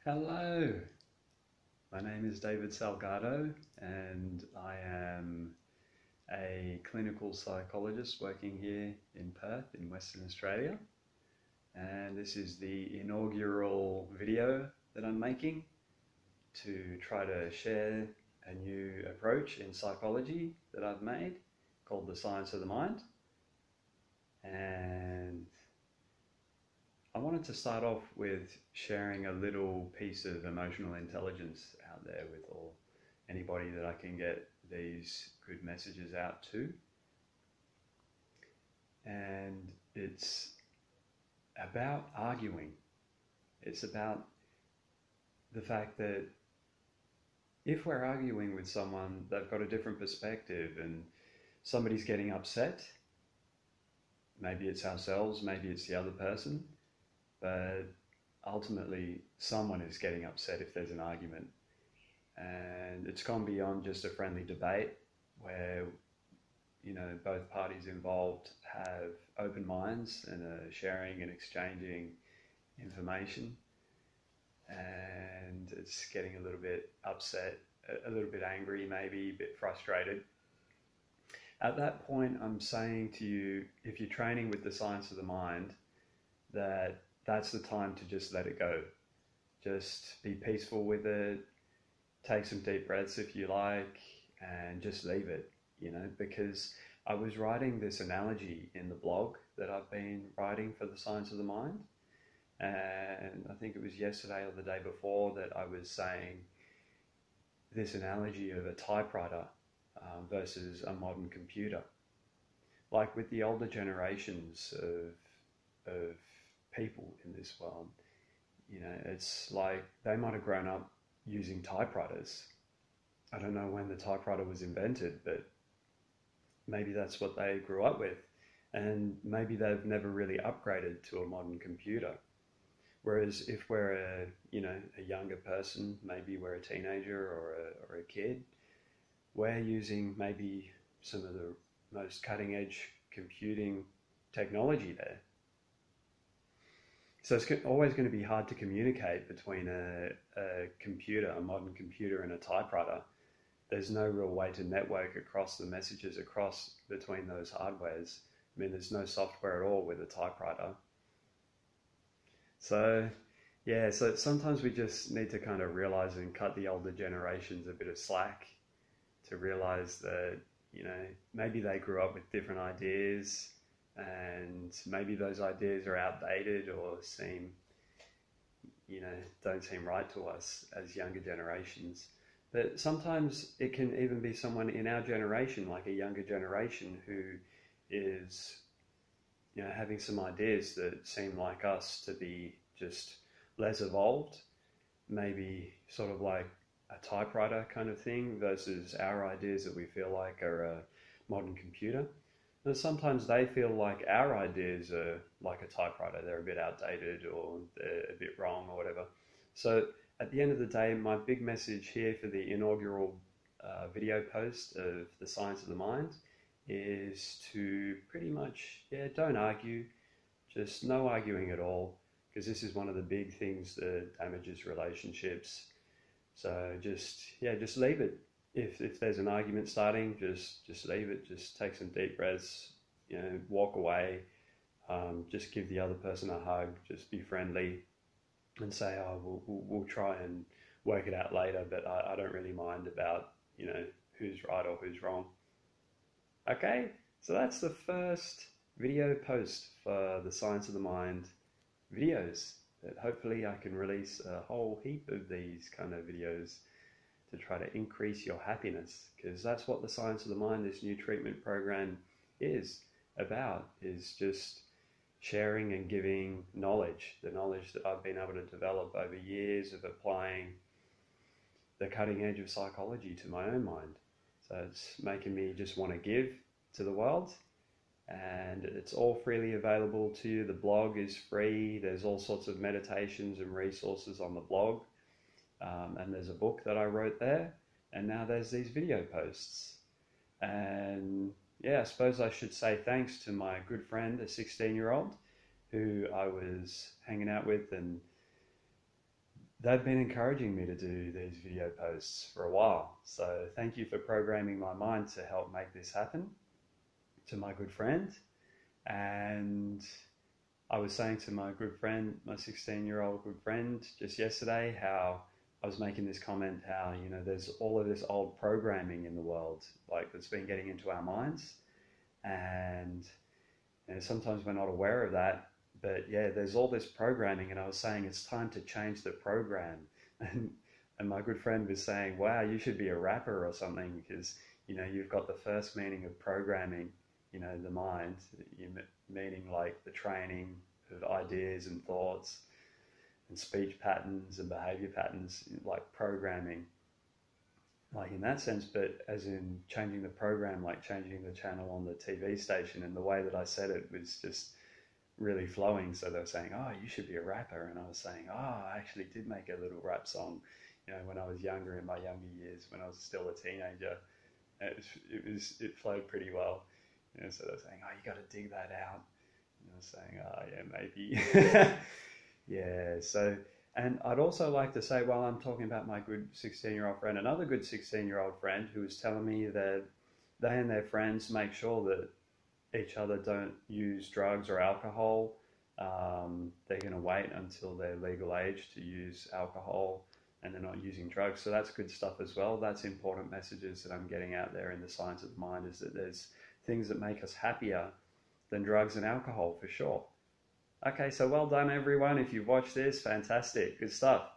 Hello, my name is David Salgado and I am a clinical psychologist working here in Perth in Western Australia, and this is the inaugural video that I'm making to try to share a new approach in psychology that I've made called the science of the mind. And I wanted to start off with sharing a little piece of emotional intelligence out there with anybody that I can get these good messages out to. And it's about arguing. It's about the fact that if we're arguing with someone, they've got a different perspective and somebody's getting upset. Maybe it's ourselves, maybe it's the other person. But ultimately, someone is getting upset if there's an argument. And it's gone beyond just a friendly debate where, both parties involved have open minds and are sharing and exchanging information. And it's getting a little bit upset, a little bit angry, maybe a bit frustrated. At that point, I'm saying to you, if you're training with the science of the mind, that's the time to just let it go. Just be peaceful with it, take some deep breaths if you like, and just leave it, because I was writing this analogy in the blog that I've been writing for the science of the mind. And I think it was yesterday or the day before that I was saying this analogy of a typewriter versus a modern computer. Like with the older generations of people in this world, it's like they might have grown up using typewriters. I don't know when the typewriter was invented, but maybe that's what they grew up with, and maybe they've never really upgraded to a modern computer. Whereas if we're a younger person, maybe we're a teenager or a kid, we're using maybe some of the most cutting edge computing technology there. So it's always going to be hard to communicate between a computer, a modern computer, and a typewriter. There's no real way to network across the messages across between those hardwares. I mean, there's no software at all with a typewriter. So sometimes we just need to kind of realize and cut the older generations a bit of slack to realize that, maybe they grew up with different ideas, and maybe those ideas are outdated or don't seem right to us as younger generations. But sometimes it can even be someone in our generation, like a younger generation, who is, having some ideas that seem like us to be just less evolved, maybe sort of like a typewriter kind of thing versus our ideas that we feel like are a modern computer. And sometimes they feel like our ideas are like a typewriter, they're a bit outdated or they're a bit wrong or whatever. So at the end of the day, my big message here for the inaugural video post of the science of the mind is to pretty much, don't argue, just no arguing at all, because this is one of the big things that damages relationships. So just leave it. If there's an argument starting, just leave it. Just take some deep breaths, walk away. Just give the other person a hug. Just be friendly, and say, "Oh, we'll try and work it out later." But I don't really mind about who's right or who's wrong. Okay, so that's the first video post for the Science of the Mind videos. That hopefully I can release a whole heap of these kind of videos to try to increase your happiness, because that's what the Science of the Mind, this new treatment program, is about, is just sharing and giving knowledge, the knowledge that I've been able to develop over years of applying the cutting edge of psychology to my own mind. So it's making me just want to give to the world, and it's all freely available to you. The blog is free. There's all sorts of meditations and resources on the blog. And there's a book that I wrote there, and now there's these video posts. And I suppose I should say thanks to my good friend, a 16-year-old, who I was hanging out with and they've been encouraging me to do these video posts for a while. So thank you for programming my mind to help make this happen, to my good friend. And I was saying to my good friend, my 16-year-old good friend, just yesterday, how I was making this comment, how, you know, there's all of this old programming in the world, like that's been getting into our minds. And you know, sometimes we're not aware of that. But yeah, there's all this programming, and I was saying it's time to change the program. And and my good friend was saying, "Wow, you should be a rapper or something because you know you've got the first meaning of programming, you know, the mind, you meaning like the training of ideas and thoughts and speech patterns and behavior patterns, like programming, like in that sense. But as in changing the program, like changing the channel on the TV station, and the way that I said it was just really flowing. So they were saying, "Oh, you should be a rapper," and I was saying, "Oh, I actually did make a little rap song, you know, when I was younger, in my younger years, when I was still a teenager." And it flowed pretty well. You know, so they were saying, "Oh, you got to dig that out." And I was saying, "Oh, yeah, maybe." Yeah. So, and I'd also like to say, while I'm talking about my good 16-year-old friend, another good 16-year-old friend who was telling me that they and their friends make sure that each other don't use drugs or alcohol. They're going to wait until they're legal age to use alcohol, and they're not using drugs. So that's good stuff as well. That's important messages that I'm getting out there in the science of the mind, is that there's things that make us happier than drugs and alcohol, for sure. Okay, so well done everyone. If you've watched this, fantastic. Good stuff.